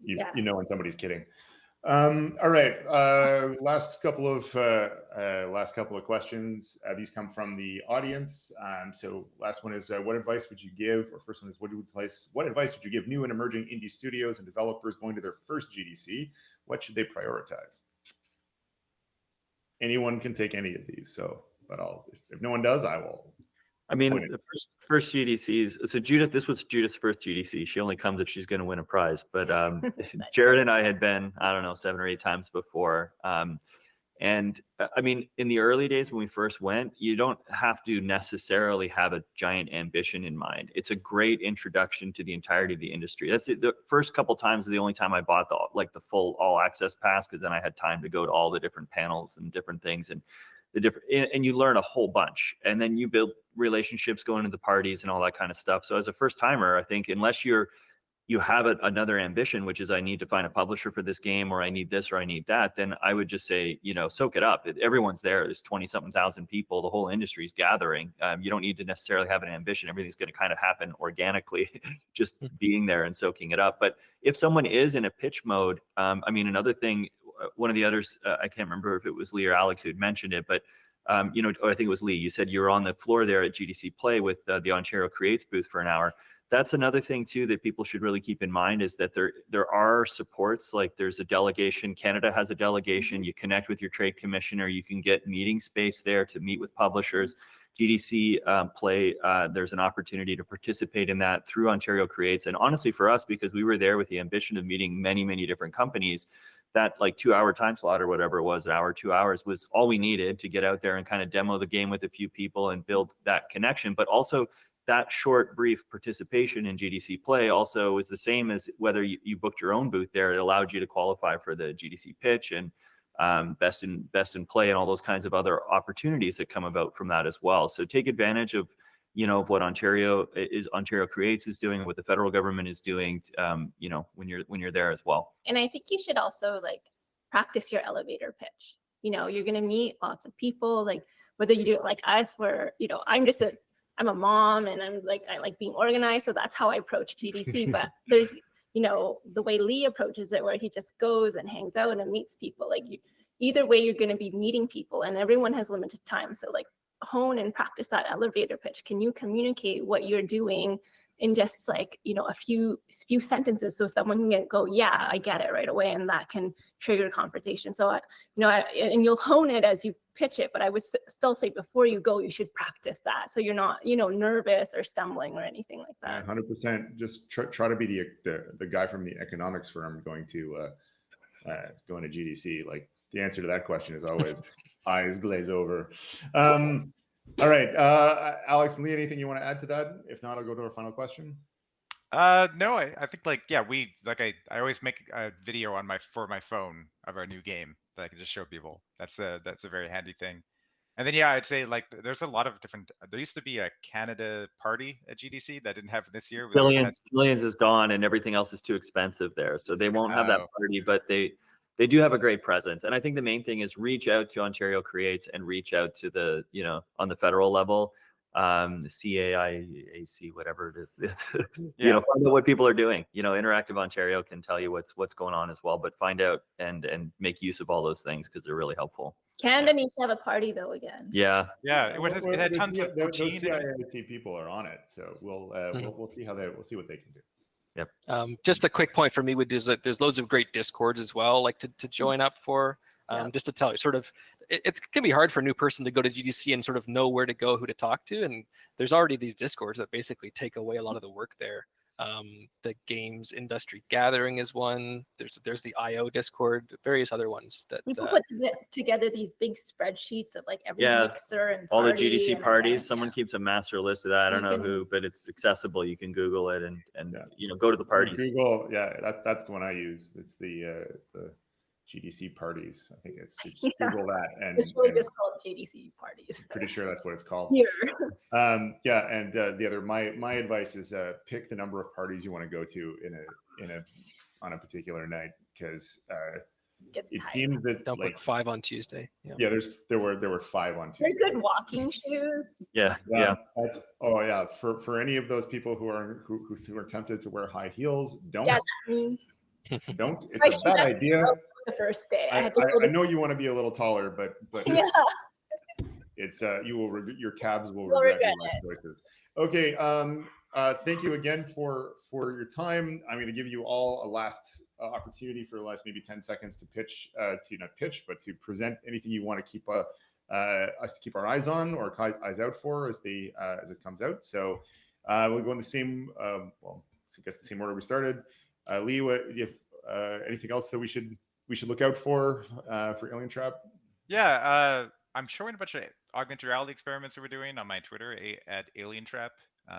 you know when somebody's kidding. All right. Last couple of questions. These come from the audience. So last one is, what advice would you give? Or first one is, what advice would you give new and emerging indie studios and developers going to their first GDC? What should they prioritize? Anyone can take any of these. So, but if no one does, I will. I mean, the first GDCs. So Judith, this was Judith's first GDC. She only comes if she's going to win a prize. But Jared and I had been, I don't know, 7 or 8 times before. And I mean, in the early days when we first went, you don't have to necessarily have a giant ambition in mind. It's a great introduction to the entirety of the industry. That's it. The first couple times is the only time I bought the full all access pass, because then I had time to go to all the different panels and different things, and and you learn a whole bunch, and then you build relationships going to the parties and all that kind of stuff. So as a first timer, I think unless you have another ambition, which is I need to find a publisher for this game, or I need this, or I need that, then I would just say, soak it up. Everyone's there. There's 20-something thousand people. The whole industry is gathering. You don't need to necessarily have an ambition. Everything's going to kind of happen organically, just being there and soaking it up. But if someone is in a pitch mode, I mean, another thing, one of the others, I can't remember if it was Lee or Alex who had mentioned it, but or I think it was Lee. You said you were on the floor there at GDC Play with the Ontario Creates booth for an hour. That's another thing too that people should really keep in mind, is that there are supports. Like there's a delegation. Canada has a delegation. You connect with your trade commissioner. You can get meeting space there to meet with publishers. GDC Play, there's an opportunity to participate in that through Ontario Creates. And honestly, for us, because we were there with the ambition of meeting many, many different companies, that 2-hour time slot or whatever it was, an hour, 2 hours, was all we needed to get out there and kind of demo the game with a few people and build that connection. But also that short, brief participation in GDC Play also is the same as whether you booked your own booth there. It allowed you to qualify for the GDC pitch and best in play and all those kinds of other opportunities that come about from that as well. So take advantage of of what Ontario Creates is doing, what the federal government is doing, when you're there as well. And I think you should also practice your elevator pitch. You're going to meet lots of people, whether you do it like us, where, I'm a mom and I like being organized. So that's how I approach GDC. But there's, the way Lee approaches it, where he just goes and hangs out and meets people. Either way, you're going to be meeting people, and everyone has limited time. So hone and practice that elevator pitch. Can you communicate what you're doing in just a few sentences, so someone can go, yeah, I get it right away, and that can trigger conversation. So and you'll hone it as you pitch it, but I would still say before you go, you should practice that, so you're not nervous or stumbling or anything like that. 100%. Just try to be the guy from the economics firm going to GDC. The answer to that question is always eyes glaze over. All right, Alex and Lee, anything you want to add to that? If not, I'll go to our final question. No, I think I always make a video for my phone of our new game that I can just show people. That's a very handy thing. And then I'd say there's a lot of different. There used to be a Canada party at GDC that didn't happen this year. Billions is gone, and everything else is too expensive there, so they won't have that party. But they do have a great presence. And I think the main thing is reach out to Ontario Creates and reach out to the, on the federal level, the CAIAC, whatever it is, Yeah. find out what people are doing. Interactive Ontario can tell you what's going on as well, but find out and make use of all those things because they're really helpful. Canada needs to have a party though again. Yeah. Yeah, it had tons of those poutine. CIAC people are on it, so we'll see we'll see what they can do. Yep. Just a quick point for me would is that there's loads of great Discords as well, like to join up for. Just to tell you, sort of, it can be hard for a new person to go to GDC and sort of know where to go, who to talk to, and there's already these Discords that basically take away a lot of the work there. The games industry gathering is one. There's the IO Discord, various other ones that People put together these big spreadsheets of like every mixer and all the party GDC and parties. event, Someone keeps a master list of that. I don't know who, but it's accessible. You can Google it and go to the parties. Google, that's the one I use. It's the GDC parties. I think it's just Google that, and it's really just called GDC parties. I'm pretty sure that's what it's called. Here. And the other, my advice is pick the number of parties you want to go to on a particular night, because it seems that don't put 5 on Tuesday. Yeah, there were 5 on Tuesday. There's good walking shoes. Yeah. That's for any of those people who are tempted to wear high heels, don't. Don't. It's a bad idea. The first day, I know you want to be a little taller, but yeah. It's your calves will regret your choices. Okay. Thank you again for your time. I'm going to give you all a last opportunity for the last maybe 10 seconds to pitch, but to present anything you want to keep us to keep our eyes on or eyes out for as it comes out. So we'll go in the same, I guess the same order we started. Lee, if anything else that we should look out for Alien Trap? Yeah, I'm showing a bunch of augmented reality experiments that we're doing on my Twitter at Alien Trap.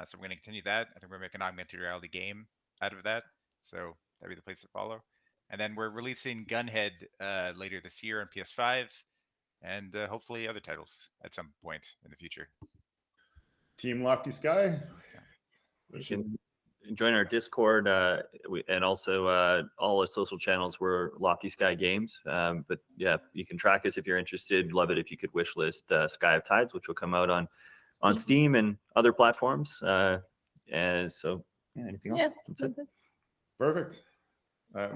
So we're going to continue that. I think we're making an augmented reality game out of that. So that'd be the place to follow. And then we're releasing Gunhead later this year on PS5, and hopefully other titles at some point in the future. Team Lofty Sky. You can join our Discord and also all our social channels. We're Lofty Sky Games. But yeah, you can track us if you're interested. Love it if you could wish list Sky of Tides, which will come out on Steam and other platforms. And so, anything else? That's it. Perfect.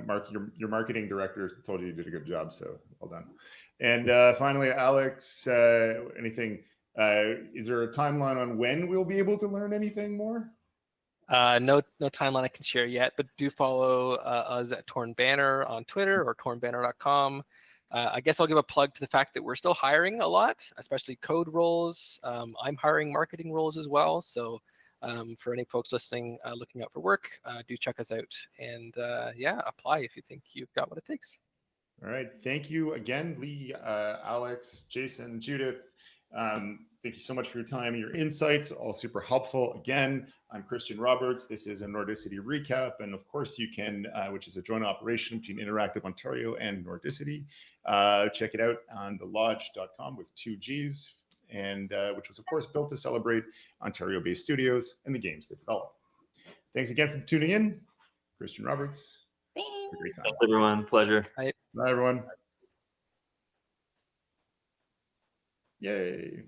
Mark, your marketing director told you did a good job, so well done. And finally, Alex, anything? Is there a timeline on when we'll be able to learn anything more? No timeline I can share yet, but do follow us at Torn Banner on Twitter or tornbanner.com. I guess I'll give a plug to the fact that we're still hiring a lot, especially code roles. I'm hiring marketing roles as well. So for any folks listening, looking out for work, do check us out. And apply if you think you've got what it takes. All right. Thank you again, Lee, Alex, Jason, Judith. Thank you so much for your time and your insights, all super helpful. Again, I'm Christian Roberts. This is a Nordicity Recap. And of course you can, which is a joint operation between Interactive Ontario and Nordicity. Check it out on the lodge.com with 2 Gs, and which was of course built to celebrate Ontario-based studios and the games they develop. Thanks again for tuning in. Christian Roberts. Thanks. Have a great time. Thanks, everyone. Pleasure. Bye, everyone. Yay.